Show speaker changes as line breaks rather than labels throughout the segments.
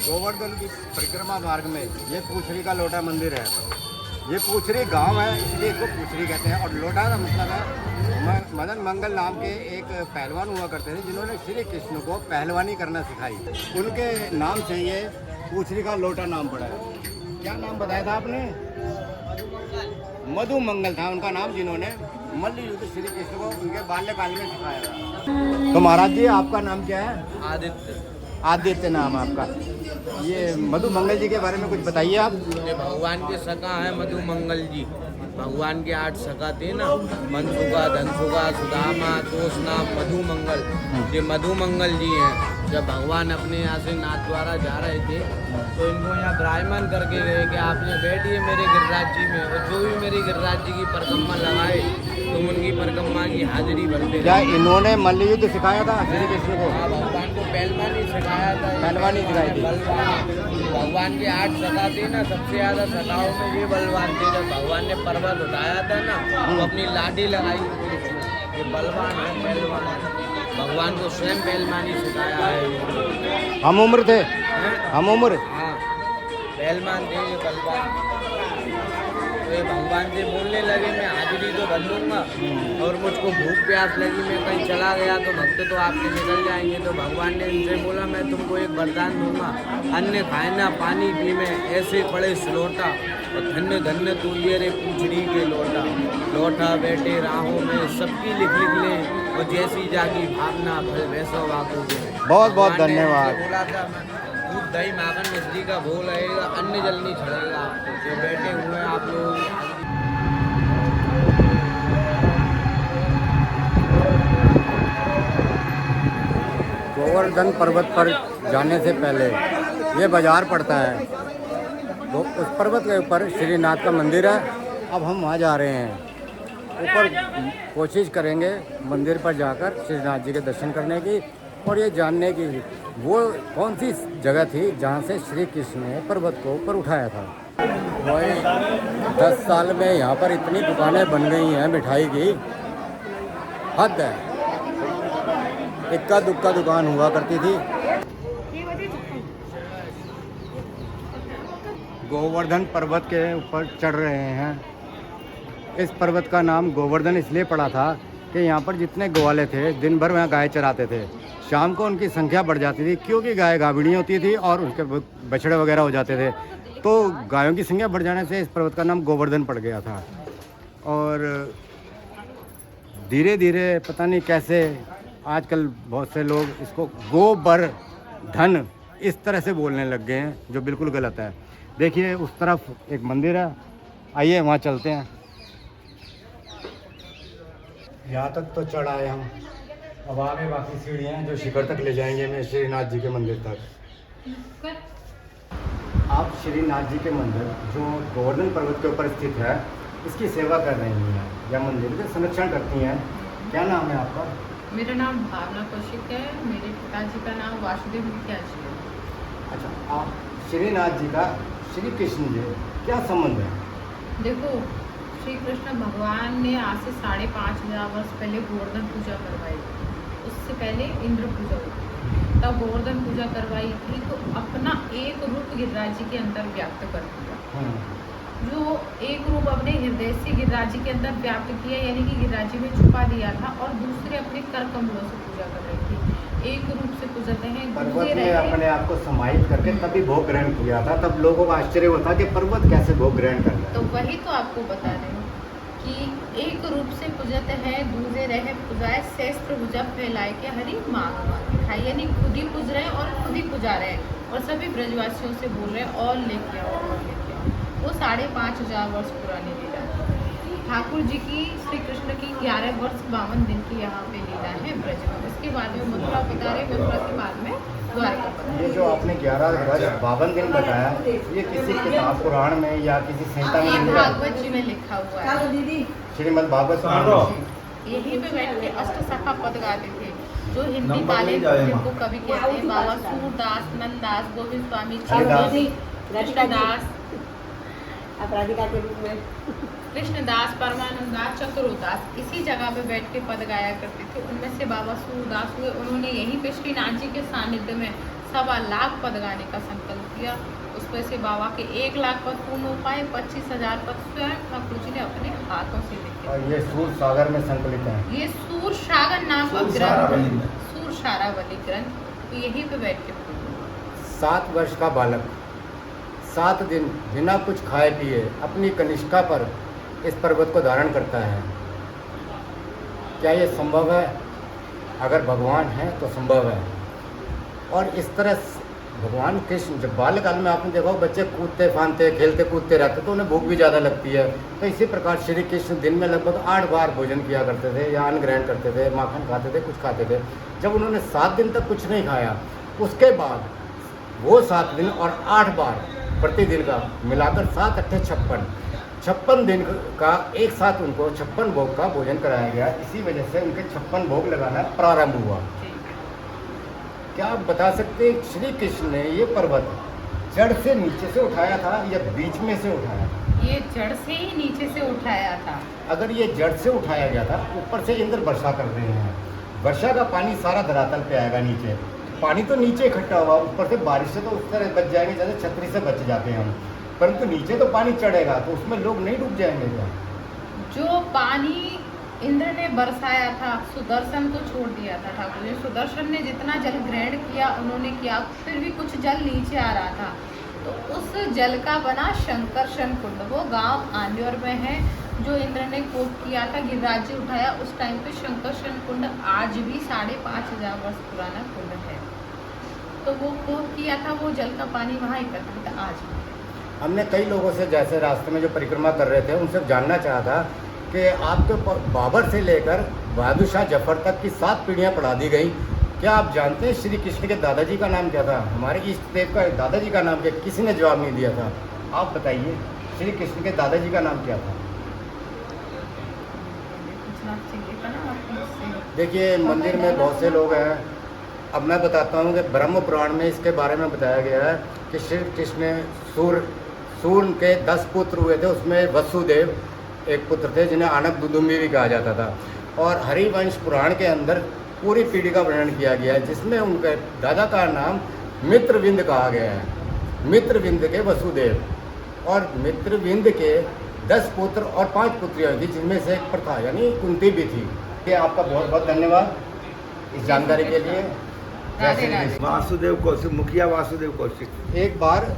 गोवर्धन की परिक्रमा मार्ग में ये पूछरी का लोटा मंदिर है। ये पूछरी गांव है, इसलिए इसको पूछरी कहते हैं। और लोटा का मतलब है मदन मंगल नाम के एक पहलवान हुआ करते थे, जिन्होंने श्री कृष्ण को पहलवानी करना सिखाई। उनके नाम से ये पूछरी का लोटा नाम पड़ा है। क्या नाम बताया था आपने? मधु मंगल था उनका नाम, जिन्होंने मल्ल युद्ध श्री कृष्ण को उनके बाल्यकाल में सिखाया था। तो महाराज जी, आपका नाम क्या है?
आदित्य।
आदित्य नाम आपका। ये मधु मंगल जी के बारे में कुछ बताइए आप।
ये भगवान के सखा है मधु मंगल जी। भगवान के 8 सखा थे ना, मनसुखा, धनसुखा, सुदामा, तोषना, मधु मंगल। ये मधु मंगल जी हैं। जब भगवान अपने यहाँ से नाथ द्वारा जा रहे थे तो इनको यहाँ ब्राह्मण करके गए कि आपने बैठिए मेरे गिरिराज जी में, और जो भी मेरे गिरिराज जी की परिक्रमा लगाए तुम उनकी परिक्रमा की हाजिरी भरते।
क्या इन्होंने मल्ल युद्ध सिखाया था श्री कृष्ण को?
हाँ, भगवान को पहलवानी सिखाया था।
पहलवानी सिखाई थी।
भगवान के 8 सखा थे ना, सबसे ज्यादा सखाओं में ये बलवान थे। जब भगवान ने पर्वत उठाया था ना तो अपनी लाठी लगाई। ये बलवान है, पहलवान है। भगवान को स्वयं पहलवानी सिखाया है।
हम उम्र थे, हम उम्र।
हाँ, पहलवान थे ये बलवान। तो ये भगवान से बोलने लगे मैं हाजिरी तो भर लूँगा, और मुझको भूख प्यास लगी, मैं कहीं चला गया तो भक्त तो आपके निकल जाएंगे। तो भगवान ने इनसे बोला मैं तुमको एक वरदान दूंगा, अन्न खाए ना पानी पी में ऐसे पड़े स्लोटा, और धन्य धन्य तू ये रे पूछड़ी के लोटा। लौटा बैठे राहों में सबकी लिख ले, और जैसी जागी भावना भल वैसा वाकू के।
बहुत बहुत धन्यवाद।
बोला था मैं दूध दही माखन मिश्री का भोग लगेगा, अन्न जल नहीं चढ़ेगा। जो बैठे हुए हैं आप लोग,
गोवर्धन पर्वत पर जाने से पहले ये बाजार पड़ता है। तो उस पर्वत के ऊपर श्रीनाथ का मंदिर है। अब हम वहाँ जा रहे हैं ऊपर, कोशिश करेंगे मंदिर पर जाकर श्रीनाथ जी के दर्शन करने की, और ये जानने की वो कौन सी जगह थी जहाँ से श्री कृष्ण ने पर्वत को ऊपर उठाया था। वही 10 साल में यहाँ पर इतनी दुकानें बन गई हैं मिठाई की, हद है। इक्का दुक्का दुकान हुआ करती थी। गोवर्धन पर्वत के ऊपर चढ़ रहे हैं। इस पर्वत का नाम गोवर्धन इसलिए पड़ा था कि यहाँ पर जितने ग्वाले थे दिन भर वहाँ गाय चराते थे। शाम को उनकी संख्या बढ़ जाती थी, क्योंकि गाय गाभिणी होती थी और उसके बछड़े वगैरह हो जाते थे। तो गायों की संख्या बढ़ जाने से इस पर्वत का नाम गोवर्धन पड़ गया था। और धीरे धीरे पता नहीं कैसे आजकल बहुत से लोग इसको गोवर्धन इस तरह से बोलने लग गए हैं, जो बिल्कुल गलत है। देखिए उस तरफ एक मंदिर है, आइए वहाँ चलते हैं। यहाँ तक तो चढ़ आए हम, अब आगे बाकी सीढ़ियाँ हैं जो शिखर तक ले जाएंगे हमें श्रीनाथ जी के मंदिर तक। आप श्रीनाथ जी के मंदिर जो गोवर्धन पर्वत के ऊपर स्थित है, इसकी सेवा कर रही हैं या मंदिर के संरक्षण करती हैं। क्या नाम है आपका?
मेरा नाम भावना कौशिक है। मेरे पिताजी का नाम वासुदेव मुखियाजी है।
अच्छा, आप श्रीनाथ जी का श्री कृष्ण जी क्या संबंध है?
देखो, श्री कृष्ण भगवान ने आज से 5,500 वर्ष पहले गोवर्धन पूजा करवाई। उससे पहले इंद्र पूजा हुई, तब गोवर्धन पूजा करवाई थी। तो अपना एक रूप गिरिराज जी के अंदर व्याप्त कर दिया। जो एक रूप अपने हृदय से गिरिराज जी के अंदर व्याप्त किया, यानी कि गिरिराज जी में छुपा दिया था, और दूसरे अपने कर कमलों से पूजा कर रही थी। एक रूप से पूजते हैं।
पर्वत में अपने आप को समाहित करके तभी भोग ग्रहण किया था। तब लोगों को आश्चर्य होता कि पर्वत कैसे भोग ग्रहण कर रहा है।
तो वही तो आपको बता रहे हैं कि एक रूप से पूजत है, दूजे रहे पूजाए, सहस्त्र भुजा फैलाए के हरि मांग खाई। यानी खुद ही पूज रहे हैं और खुद ही पूजा रहे हैं, और सभी ब्रजवासियों से बोल रहे हैं और लेके आओ और लेके आओ। वो 5,500 वर्ष पुरानी लीला है। ठाकुर जी की, श्री कृष्ण की 11 वर्ष 52 दिन की यहाँ पे लीला है ब्रज में। उसके बाद में मथुरा पधारे, मथुरा के बाद में द्वारका पधारे।
ये जो आपने 11 वर्ष 52 दिन बताया, ये किसी किताब पुराण में या किसी संहिता में
ये भागवत जी में लिखा हुआ है।
श्रीमद् भागवत में
यहीं पे बैठ के अष्टसखा पद गाते थे, जो हिंदी वाले जिनको कवि कहते हैं, बाबा सूरदास, नंददास, गोविंद स्वामी, कृष्णदास,
अपराधिका के रूप में
कृष्णदास, परमानंद दास, चतुरोदास, इसी जगह पे बैठ के पद गाया करते थे। उनमें से बाबा सूरदास हुए। उन्होंने यहीं पे श्रीनाथ जी के सानिध्य में 1.25 लाख पद गाने का संकल्प किया। उसमें से बाबा के 1 लाख पद पूर्ण हो पाए। 25,000 पद स्वयं ठाकुर जी ने अपने हाथों से लिखे।
और ये सूर सागर में संकलित है।
ये सूर सागर नाम का ग्रंथ, सूर सारावली ग्रंथ, तो यहीं पे बैठ के पढ़ो।
7 वर्ष का बालक 7 दिन बिना कुछ खाए पिए अपनी कनिष्का पर इस पर्वत को धारण करता है। क्या ये संभव है? अगर भगवान है तो संभव है। और इस तरह भगवान कृष्ण जब बाल्यकाल में आपने देखा बच्चे कूदते फानते खेलते कूदते रहते तो उन्हें भूख भी ज़्यादा लगती है। तो इसी प्रकार श्री कृष्ण दिन में लगभग 8 बार भोजन किया करते थे या अन्न ग्रहण करते थे, माखन खाते थे, कुछ खाते थे। जब उन्होंने 7 दिन तक कुछ नहीं खाया, उसके बाद वो 7 दिन और 8 बार प्रतिदिन का मिलाकर 7 अट्ठे 56 दिन का एक साथ उनको 56 भोग का भोजन कराया गया। इसी वजह से उनके 56 भोग लगाना प्रारंभ हुआ। क्या आप बता सकते हैं श्री कृष्ण ने ये पर्वत जड़ से नीचे से उठाया था या बीच में से उठाया?
ये जड़ से ही नीचे से उठाया था।
अगर ये जड़ से उठाया गया था, ऊपर से इंद्र वर्षा कर रहे हैं, वर्षा का पानी सारा धरातल पे आएगा नीचे, पानी तो नीचे इकट्ठा हुआ, ऊपर से बारिश से तो उस तरह बच जाएंगे जैसे छतरी से बच जाते हैं हम, परंतु नीचे तो पानी चढ़ेगा तो उसमें लोग नहीं डूब जाएंगे क्या?
जो पानी इंद्र ने बरसाया था, सुदर्शन को छोड़ दिया था ठाकुर जी। सुदर्शन ने जितना जल ग्रहण किया उन्होंने किया, फिर भी कुछ जल नीचे आ रहा था, तो उस जल का बना शंकरशन कुंड। वो गांव आंध्र में है जो इंद्र ने कोप किया था, गिरिराज्य उठाया उस टाइम पे। शंकरशन कुंड आज भी 5,500 वर्ष पुराना कुंड है। तो वो कोप किया था, वो जल का पानी वहाँ एकत्रित आज भी।
हमने कई लोगों से जैसे रास्ते में जो परिक्रमा कर रहे थे उनसे जानना चाहा था कि आपके बाबर से लेकर बहादुर शाह जफर तक की 7 पीढ़ियाँ पढ़ा दी गई। क्या आप जानते हैं श्री कृष्ण के दादाजी का नाम क्या था? हमारे इष्ट देव का दादाजी का नाम क्या? किसी ने जवाब नहीं दिया था। आप बताइए श्री कृष्ण के दादाजी का नाम क्या था? देखिए मंदिर में बहुत से लोग हैं। अब मैं बताता हूँ कि ब्रह्म पुराण में इसके बारे में बताया गया है कि श्री कृष्ण सूर्य के 10 पुत्र हुए थे, उसमें वसुदेव एक पुत्र थे जिन्हें आनक दुदुम्बी भी कहा जाता था। और हरिवंश पुराण के अंदर पूरी पीढ़ी का वर्णन किया गया है जिसमें उनके दादा का नाम मित्रविंद कहा गया है। मित्रविंद के वसुदेव और मित्रविंद के 10 पुत्र और 5 पुत्रियाँ थी जिनमें से एक प्रथा यानी कुंती भी थी। ये आपका बहुत बहुत धन्यवाद इस जानकारी के लिए।
वासुदेव कौशिक, मुखिया वासुदेव कौशिक।
एक बार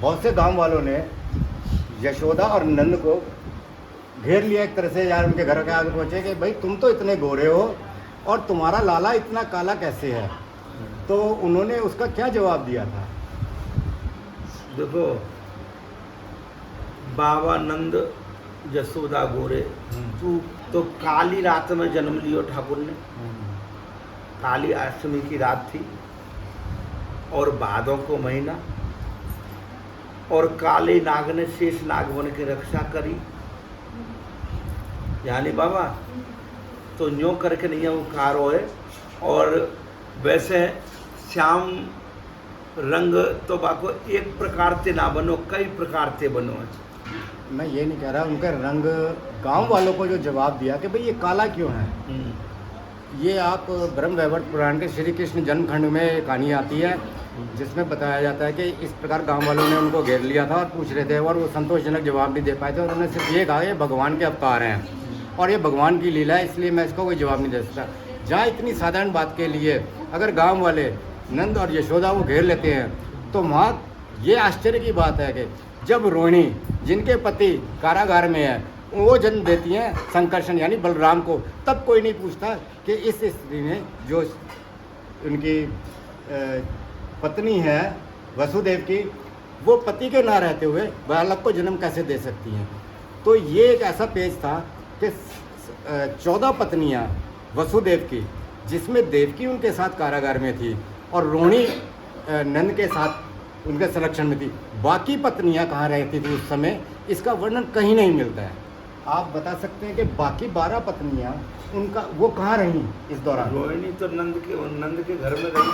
बहुत से गांव वालों ने यशोदा और नंद को घेर लिया एक तरह से, यार उनके घर के आगे पहुँचे कि भाई तुम तो इतने गोरे हो और तुम्हारा लाला इतना काला कैसे है? तो उन्होंने उसका क्या जवाब दिया था?
देखो, बाबा नंद यशोदा गोरे, तू तो काली रात में जन्म लियो ठाकुर ने। काली अष्टमी की रात थी और भादों को महीना, और काले नाग ने शेष नाग बन के रक्षा करी। यानी बाबा तो न्यों करके नहीं उकार होए। और वैसे श्याम रंग तो बाको एक प्रकार से ना बनो, कई प्रकार से बनो।
मैं ये नहीं कह रहा, उनका रंग गांव वालों को जो जवाब दिया कि भाई ये काला क्यों है, ये आप ब्रह्म वैवर्त पुराण के श्री कृष्ण जन्मखंड में कहानी आती है जिसमें बताया जाता है कि इस प्रकार गांव वालों ने उनको घेर लिया था और पूछ रहे थे और वो संतोषजनक जवाब नहीं दे पाए थे। और उन्होंने सिर्फ ये कहा ये भगवान के अवतार हैं और ये भगवान की लीला है, इसलिए मैं इसको कोई जवाब नहीं दे सकता। जहाँ इतनी साधारण बात के लिए अगर गाँव वाले नंद और यशोदा को घेर लेते हैं तो वहाँ ये आश्चर्य की बात है कि जब रोहिणी जिनके पति कारागार में है वो जन्म देती हैं संकर्षण यानी बलराम को, तब कोई नहीं पूछता कि इस स्त्री ने जो उनकी पत्नी है वसुदेव की, वो पति के ना रहते हुए बालक को जन्म कैसे दे सकती हैं। तो ये एक ऐसा पेज था कि 14 पत्नियां वसुदेव की, जिसमें देवकी उनके साथ कारागार में थी और रोहिणी नंद के साथ उनके संरक्षण में थी। बाकी पत्नियां कहाँ रहती थी उस समय, इसका वर्णन कहीं नहीं मिलता है। आप बता सकते हैं कि बाकी 12 पत्नियां उनका वो कहाँ रहीं इस दौरान?
रोहिणी तो नंद के घर में रही,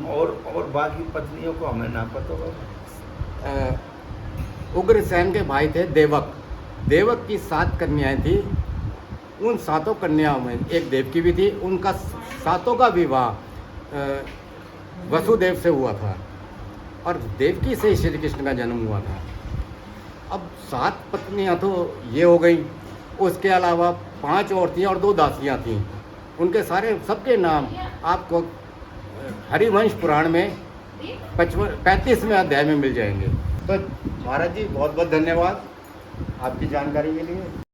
और बाकी पत्नियों को हमें ना पता होगा।
उग्रसेन के भाई थे देवक, देवक की 7 कन्याएं थी। उन 7 कन्याओं में एक देवकी भी थी। उनका 7 का विवाह वसुदेव से हुआ था और देवकी से ही श्री कृष्ण का जन्म हुआ था। अब 7 पत्नियां तो ये हो गई, उसके अलावा 5 औरतें और 2 दासियां थीं। उनके सारे सबके नाम आपको हरिवंश पुराण में 35वें अध्याय में मिल जाएंगे। तो महाराज जी बहुत बहुत धन्यवाद आपकी जानकारी के लिए।